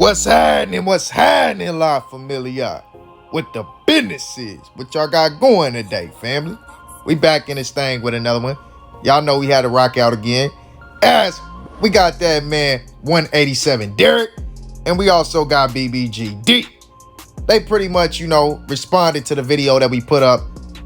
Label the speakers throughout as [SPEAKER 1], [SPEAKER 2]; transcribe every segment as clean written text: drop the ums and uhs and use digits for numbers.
[SPEAKER 1] What's happening, La Familia? What the business is? What y'all got going today, family? We back in this thing with another one. Y'all know we had to rock out again. As we got that man 187 Derrick, and we also got BBG D. They pretty much, responded to the video that we put up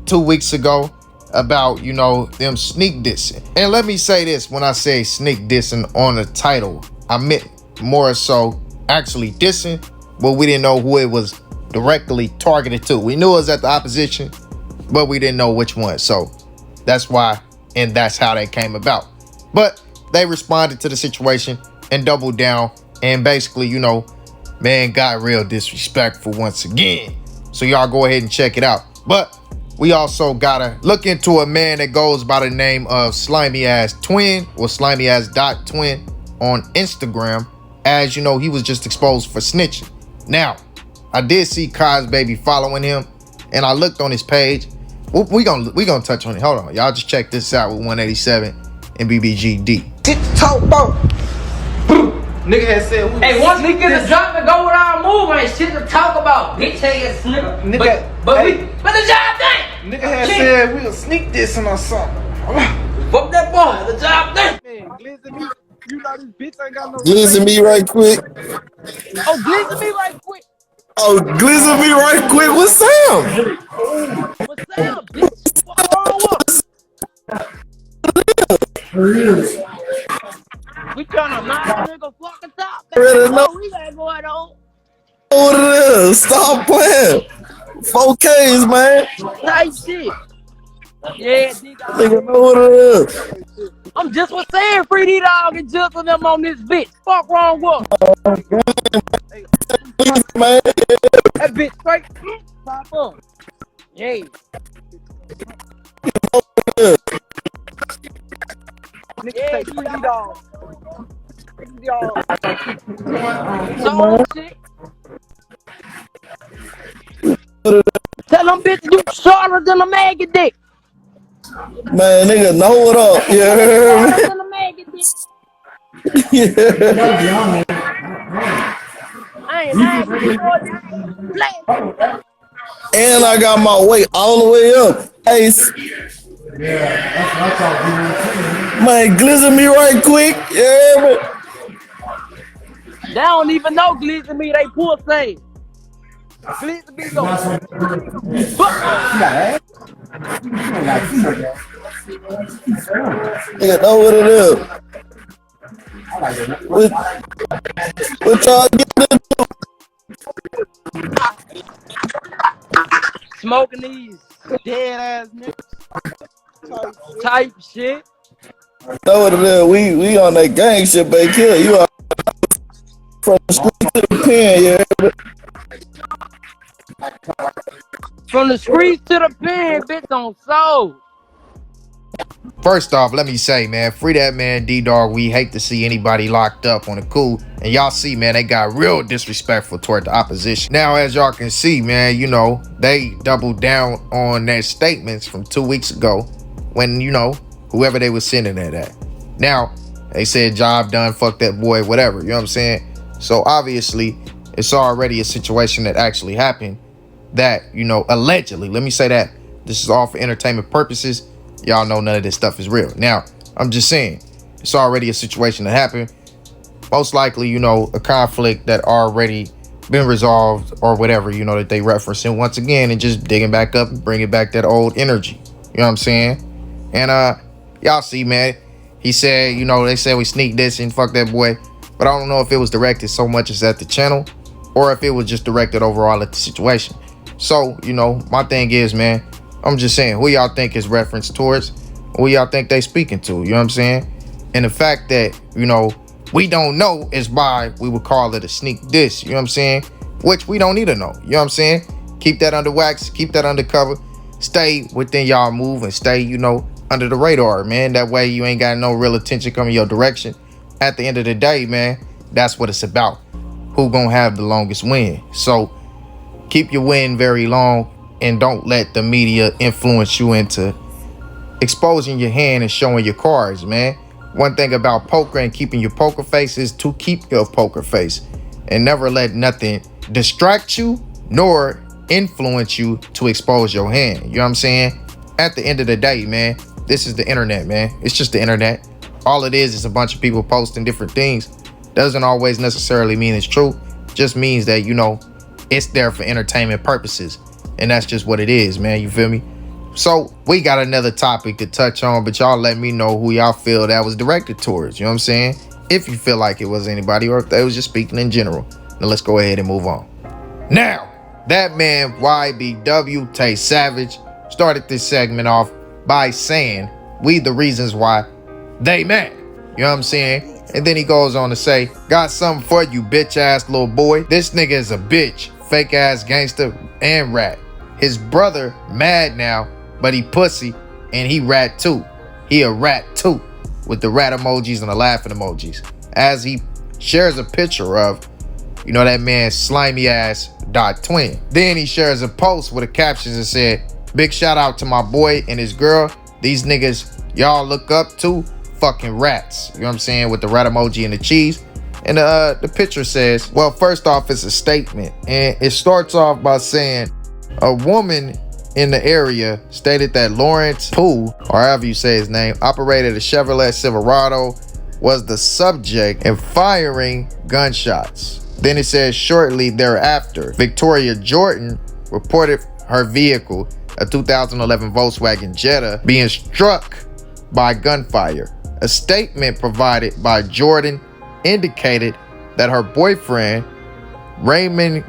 [SPEAKER 1] 2 weeks ago about, them sneak dissing. And let me say this, when I say sneak dissing on the title, I meant more so actually dissing, but we didn't know who it was directly targeted to. We knew it was at the opposition, but we didn't know which one. So that's why, and that's how they came about. But they responded to the situation and doubled down and basically, man, got real disrespectful once again. So y'all go ahead and check it out. But we also gotta look into a man that goes by the name of Slimyass.Twin or Slimyass.Twin on Instagram. As you know, he was just exposed for snitching. Now, I did see Kai's baby following him, and I looked on his page. We gonna touch on it. Hold on, y'all just check this out with 187 and BBGD.
[SPEAKER 2] Talk about. Nigga had said,
[SPEAKER 3] hey, once we get the drop and go with our move, ain't shit to talk about, bitch ass nigga. But the job done.
[SPEAKER 2] Nigga had said we gonna sneak this or something.
[SPEAKER 3] Fuck that boy, the job done.
[SPEAKER 2] Man, Glizzy, you know this bitch ain't got no.
[SPEAKER 4] Glizzy me right quick.
[SPEAKER 3] Oh, Glizzy me right quick.
[SPEAKER 4] Oh, Glizzy me right quick. What's Sam?
[SPEAKER 3] What's up, bitch? What's wrong with? We tryna knock a nigga fucking top. That's what we got going on.
[SPEAKER 4] What it is? Stop playing. 4Ks, man.
[SPEAKER 3] Nice shit. Yeah,
[SPEAKER 4] Nigga know what it is.
[SPEAKER 3] I'm just for saying free D-Dawg and Dissin them on this bitch. Fuck wrong with.
[SPEAKER 4] Man.
[SPEAKER 3] That bitch straight pop up. Yeah. Nigga say free D-Dawg. So shit. Tell them bitches you shorter than a maggie dick.
[SPEAKER 4] Man, nigga, know what up. You heard me?
[SPEAKER 3] Shorter than a maggie dick.
[SPEAKER 4] Yeah.
[SPEAKER 3] I ain't lying for you, boy.
[SPEAKER 4] And I got my weight all the way up. Hey, man, glizzy me right quick. Yeah, man.
[SPEAKER 3] They don't even know Glizzy me, they pussy. Glizzy me go.
[SPEAKER 4] Nigga, know what it is. What y'all getting into?
[SPEAKER 3] Smoking these dead ass niggas. Type shit.
[SPEAKER 4] Know what it is. We on that gang shit, baby. Kill you are from the street to the pen, yeah.
[SPEAKER 3] From the streets to the pen, bitch on soul.
[SPEAKER 1] First off, let me say, man, free that man D-Dawg. We hate to see anybody locked up on the cool. And y'all see, man, they got real disrespectful toward the opposition. Now, as y'all can see, man, they doubled down on their statements from 2 weeks ago when, whoever they was sending that at. Now, they said job done, fuck that boy, whatever, you know what I'm saying? So obviously, it's already a situation that actually happened that, allegedly, let me say that. This is all for entertainment purposes. Y'all know none of this stuff is real. Now, I'm just saying, it's already a situation that happened. Most likely, a conflict that already been resolved or whatever, that they referencing once again and just digging back up and bringing back that old energy. You know what I'm saying? And y'all see, man, he said, they said we sneak this and fuck that boy. But I don't know if it was directed so much as at the channel or if it was just directed overall at the situation. So, my thing is, man, I'm just saying, who y'all think is referenced towards? Who y'all think they speaking to? You know what I'm saying? And the fact that, we don't know is why we would call it a sneak diss. You know what I'm saying? Which we don't need to know. You know what I'm saying? Keep that under wax. Keep that under cover. Stay within y'all move and stay, under the radar, man. That way you ain't got no real attention coming your direction. At the end of the day, man, that's what it's about. Who gonna have the longest win? So keep your win very long. And don't let the media influence you into exposing your hand and showing your cards, man. One thing about poker and keeping your poker face is to keep your poker face. and never let nothing distract you nor influence you to expose your hand. You know what I'm saying? At the end of the day, man, this is the internet, man. It's just the internet. All it is a bunch of people posting different things. Doesn't always necessarily mean it's true. Just means that, you know, it's there for entertainment purposes. And that's just what it is, man. You feel me? So we got another topic to touch on, but y'all let me know who y'all feel that was directed towards. You know what I'm saying? If you feel like it was anybody or if they was just speaking in general. Now let's go ahead and move on. Now, that man YBW Tay Savage started this segment off by saying, we the reasons why they mad. You know what I'm saying? And then he goes on to say, got something for you, bitch ass little boy. This nigga is a bitch, fake ass gangster and rat. His brother mad now, but he pussy and he rat too. He a rat too, with the rat emojis and the laughing emojis. As he shares a picture of, you know, that man Slimyass.Twin. Then he shares a post with a caption that said, big shout out to my boy and his girl. These niggas y'all look up to, fucking rats. You know what I'm saying? With the rat emoji and the cheese. And the picture says, well, first off, it's a statement. And it starts off by saying, a woman in the area stated that Lawrence Pooh, or however you say his name, operated a Chevrolet Silverado, was the subject in firing gunshots. Then it says shortly thereafter, Victoria Jordan reported her vehicle, a 2011 Volkswagen Jetta, being struck by gunfire. A statement provided by Jordan indicated that her boyfriend, Raymon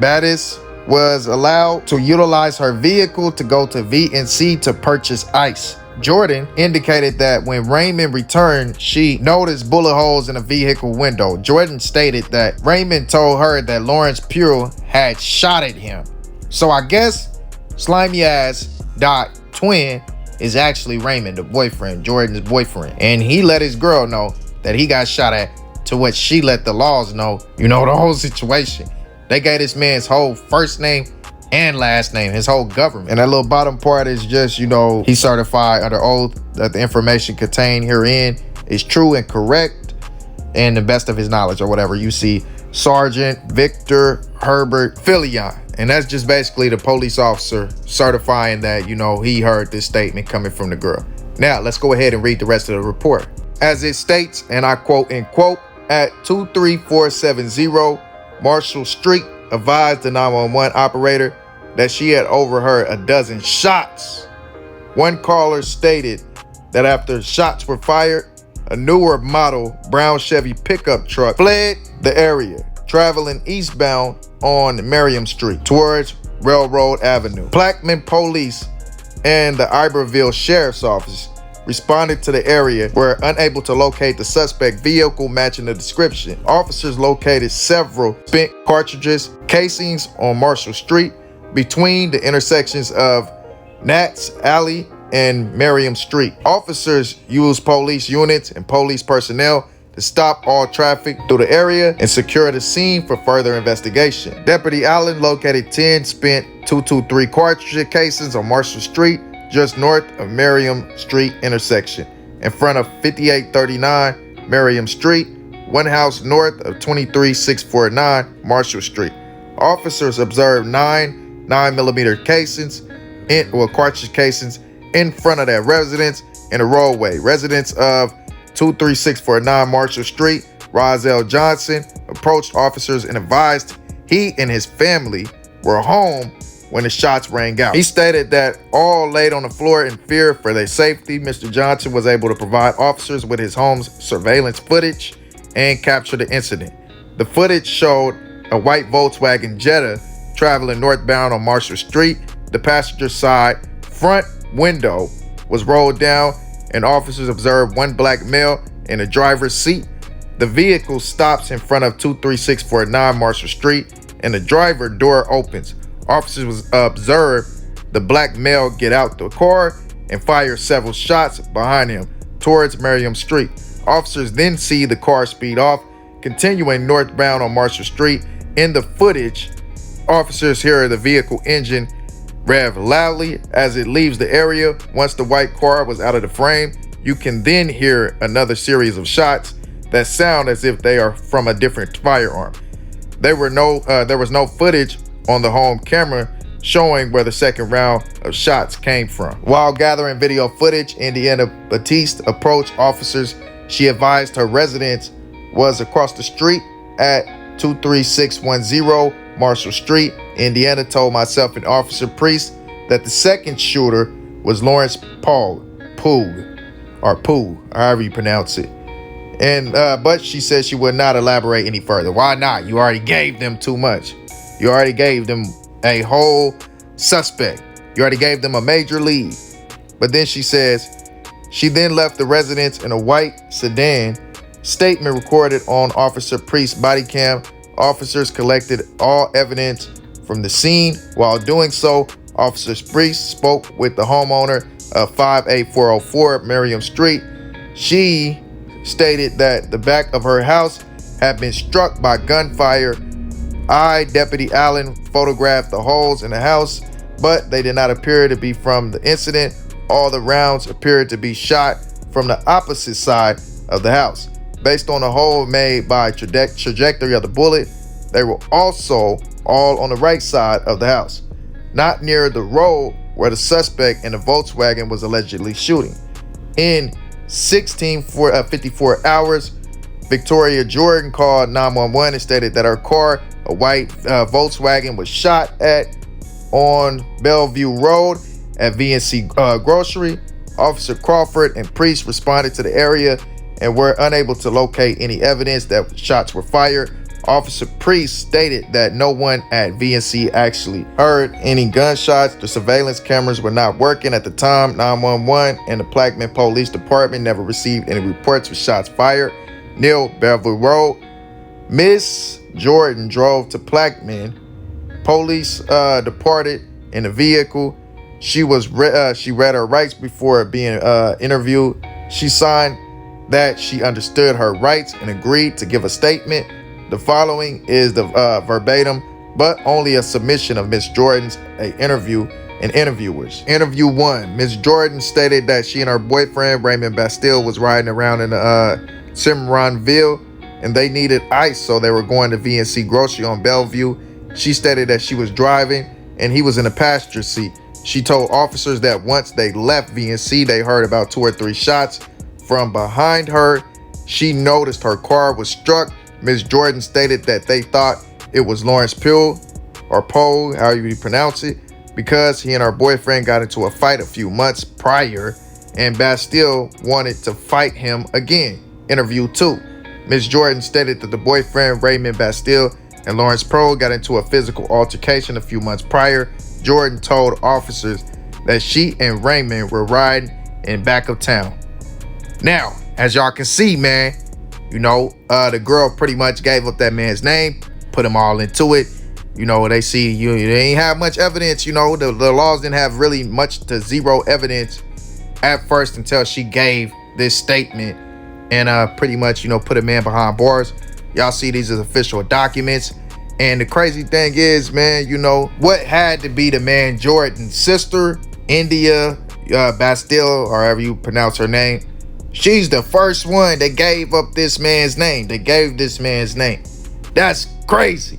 [SPEAKER 1] was allowed to utilize her vehicle to go to VNC to purchase ice. Jordan indicated that when Raymon returned, she noticed bullet holes in a vehicle window. Jordan stated that Raymon told her that Lawrence Pure had shot at him. So I guess Slimyass.Twin is actually Raymond, the boyfriend, Jordan's boyfriend. And he let his girl know that he got shot at, to which she let the laws know, you know, the whole situation. They gave this man's whole first name and last name, his whole government. And that little bottom part is just, you know, he certified under oath that the information contained herein is true and correct and the best of his knowledge, or whatever. You see Sergeant Victor Herbert Fillion. And that's just basically the police officer certifying that, you know, he heard this statement coming from the girl. Now, let's go ahead and read the rest of the report. As it states, and I quote, end quote, at 23470 Marshall Street, advised the 911 operator that she had overheard a dozen shots. One caller stated that after shots were fired, a newer model brown Chevy pickup truck fled the area, traveling eastbound on Merriam Street towards Railroad Avenue. Plaquemine Police and the Iberville Sheriff's Office responded to the area, were unable to locate the suspect vehicle matching the description. Officers located several spent cartridges casings on Marshall Street between the intersections of Nats Alley and Merriam Street. Officers used police units and police personnel to stop all traffic through the area and secure the scene for further investigation. Deputy Allen located 10 spent .223 cartridge casings on Marshall Street, just north of Merriam Street intersection, in front of 5839 Merriam Street, one house north of 23649 Marshall Street. Officers observed 9 9mm casings, cartridge casings in front of that residence in a roadway. Residents of 23649 Marshall Street, Rozelle Johnson, approached officers and advised he and his family were home when the shots rang out. He stated that all laid on the floor in fear for their safety. Mr. Johnson was able to provide officers with his home's surveillance footage and capture the incident. The footage showed a white Volkswagen Jetta traveling northbound on Marshall Street. The passenger side front window was rolled down and officers observed one black male in the driver's seat. The vehicle stops in front of 23649 Marshall Street and the driver door opens. Officers observed the black male get out the car and fire several shots behind him towards Merriam Street. Officers then see the car speed off, continuing northbound on Marshall Street. In the footage, officers hear the vehicle engine rev loudly as it leaves the area. Once the white car was out of the frame, you can then hear another series of shots that sound as if they are from a different firearm. There was no footage on the home camera showing where the second round of shots came from. While gathering video footage, Indiana Batiste approached officers. She advised her residence was across the street at 23610 Marshall Street. Indiana told myself and Officer Priest that the second shooter was Lawrence Poog, however you pronounce it. And but she said she would not elaborate any further. Why not? You already gave them too much. You already gave them a whole suspect. You already gave them a major lead. But then she says, she then left the residence in a white sedan. Statement recorded on Officer Priest's body cam. Officers collected all evidence from the scene. While doing so, Officer Priest spoke with the homeowner of 58404 Merriam Street. She stated that the back of her house had been struck by gunfire. Deputy Allen photographed the holes in the house, but they did not appear to be from the incident. All the rounds appeared to be shot from the opposite side of the house. Based on the hole made by trajectory of the bullet, they were also all on the right side of the house, not near the road where the suspect in the Volkswagen was allegedly shooting. In 54 hours, Victoria Jordan called 911 and stated that her car, a white Volkswagen, was shot at on Bellevue Road at VNC Grocery. Officer Crawford and Priest responded to the area and were unable to locate any evidence that shots were fired. Officer Priest stated that no one at VNC actually heard any gunshots. The surveillance cameras were not working at the time. 911 and the Plaquemine Police Department never received any reports of shots fired. Near Bellevue Road, Miss Jordan drove to Plaquemine. Police departed in a vehicle. She read her rights before being interviewed. She signed that she understood her rights and agreed to give a statement. The following is the verbatim, but only a submission of Miss Jordan's interview and interviewers. Interview 1. Miss Jordan stated that she and her boyfriend, Raymon Bastille, was riding around in Cimarronville and they needed ice, so they were going to VNC Grocery on Bellevue. She stated that she was driving and he was in the passenger seat. She told officers that once they left VNC, they heard about 2 or 3 shots from behind her. She noticed her car was struck. Ms. Jordan stated that they thought it was Lawrence Poog, or Poe, however you pronounce it, because he and her boyfriend got into a fight a few months prior and Bastille wanted to fight him again. Interview 2. Ms. Jordan stated that the boyfriend, Raymon Bastille, and Lawrence Poe got into a physical altercation a few months prior. Jordan told officers that she and Raymon were riding in back of town. Now, as y'all can see, man, you know, the girl pretty much gave up that man's name, put him all into it. You know, they see you ain't have much evidence. You know, the laws didn't have really much to zero evidence at first until she gave this statement and pretty much, you know, put a man behind bars. Y'all see these as official documents. And the crazy thing is, man, you know, what had to be the man Jordan's sister, India Bastille, or however you pronounce her name, she's the first one that gave up this man's name. They gave this man's name. That's crazy.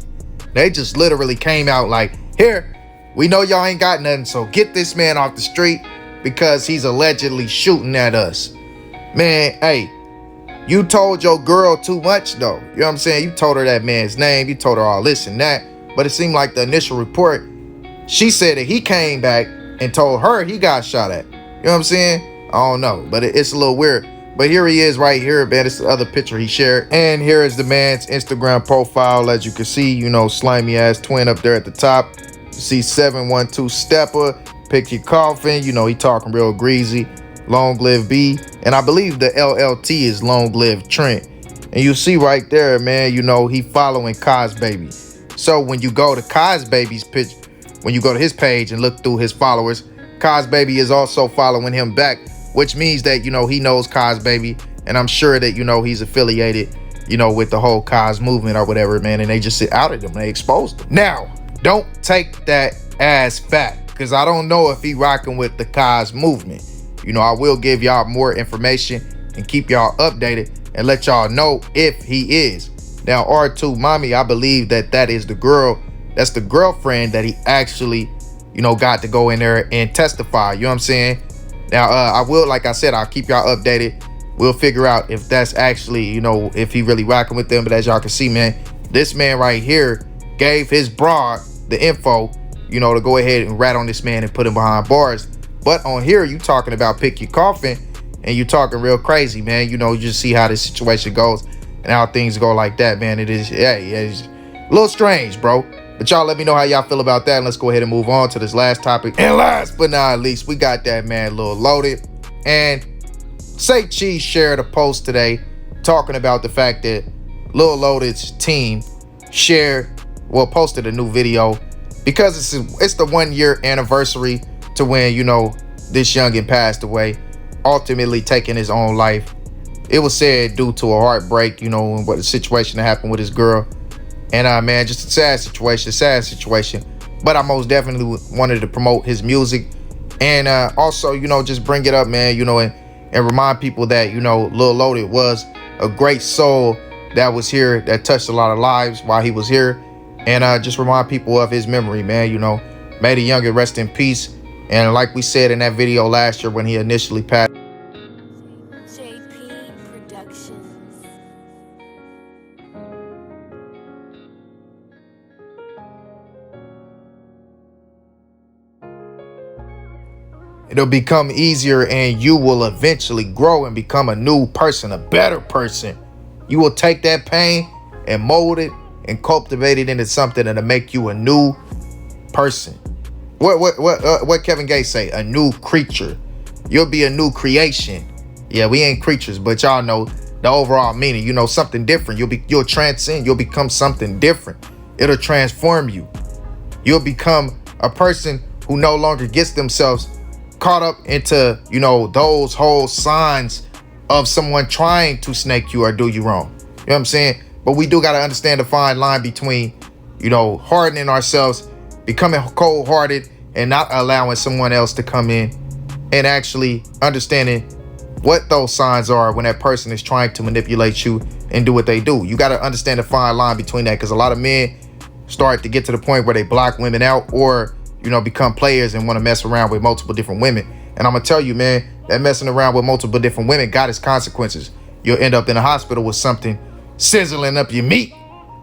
[SPEAKER 1] They just literally came out like, here, we know y'all ain't got nothing, so get this man off the street because he's allegedly shooting at us. Man, hey, you told your girl too much though. You know what I'm saying? You told her that man's name. You told her all this and that. But it seemed like the initial report, she said that he came back and told her he got shot at. You know what I'm saying? I don't know, but it's a little weird. But here he is right here, man. It's the other picture he shared. And here is the man's Instagram profile. As you can see, you know, Slimyass.Twin up there at the top. You see 712 Stepper, Pick Your Coffin. You know, he talking real greasy. Long live B. And I believe the LLT is long live Trent. And you see right there, man, you know, he following Cos Baby. So when you go to Cos Baby's pitch, when you go to his page and look through his followers, Cos Baby is also following him back, which means that, you know, he knows Cos Baby, and I'm sure that, you know, he's affiliated, you know, with the whole Cos movement or whatever, man, and they just outed him, they exposed him. Now, don't take that as fact, because I don't know if he rocking with the Cos movement. You know, I will give y'all more information and keep y'all updated and let y'all know if he is. Now, R2 mommy, I believe that is the girl. That's the girlfriend that he actually, you know, got to go in there and testify. You know what I'm saying? Now, I will, like I said, I'll keep y'all updated. We'll figure out if that's actually, you know, if he really rocking with them. But as y'all can see, man, this man right here gave his broad the info, you know, to go ahead and rat on this man and put him behind bars. But on here, you talking about pick your coffin, and you talking real crazy, man. You know, you just see how this situation goes and how things go like that, man. It is, yeah, it's a little strange, bro. But y'all let me know how y'all feel about that. And let's go ahead and move on to this last topic. And last but not least, we got that man Lil Loaded. And Say Cheese shared a post today talking about the fact that Lil Loaded's team posted a new video because it's the 1 year anniversary to when, you know, this youngin passed away, ultimately taking his own life. It was said due to a heartbreak, you know, and what the situation that happened with his girl. And man, just a sad situation. But I most definitely wanted to promote his music and also, you know, just bring it up, man, you know, and remind people that, you know, Lil Loaded was a great soul that was here, that touched a lot of lives while he was here. And just remind people of his memory, man. You know, may the youngin rest in peace. And like we said in that video last year when he initially passed, it'll become easier and you will eventually grow and become a new person, a better person. You will take that pain and mold it and cultivate it into something that'll make you a new person. What Kevin Gates say? A new creature. You'll be a new creation. Yeah, we ain't creatures, but y'all know the overall meaning. You know, something different. You'll transcend. You'll become something different. It'll transform you. You'll become a person who no longer gets themselves caught up into, you know, those whole signs of someone trying to snake you or do you wrong. You know what I'm saying? But we do got to understand the fine line between, you know, hardening ourselves, becoming cold-hearted, and not allowing someone else to come in, and actually understanding what those signs are when that person is trying to manipulate you and do what they do. You got to understand the fine line between that, because a lot of men start to get to the point where they block women out or, you know, become players and want to mess around with multiple different women. And I'm gonna tell you, man, that messing around with multiple different women got its consequences. You'll end up in a hospital with something sizzling up your meat.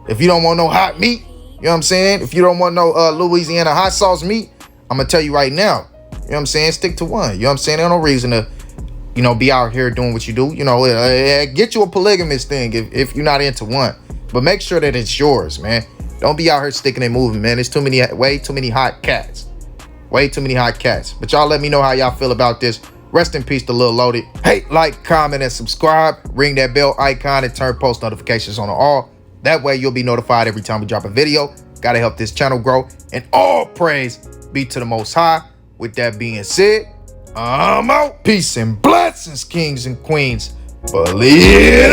[SPEAKER 1] If you don't want no hot meat, you know what I'm saying? If you don't want no Louisiana hot sauce meat, I'm gonna tell you right now, you know what I'm saying? Stick to one. You know what I'm saying? There's no reason to, you know, be out here doing what you do. You know, get you a polygamous thing if you're not into one. But make sure that it's yours, man. Don't be out here sticking and moving, man. There's way too many hot cats. Way too many hot cats. But y'all let me know how y'all feel about this. Rest in peace to Lil Loaded. Hey, like, comment, and subscribe. Ring that bell icon and turn post notifications on all. That way you'll be notified every time we drop a video. Gotta help this channel grow. And all praise be to the Most High. With that being said, I'm out. Peace and blessings, kings and queens. Believe it.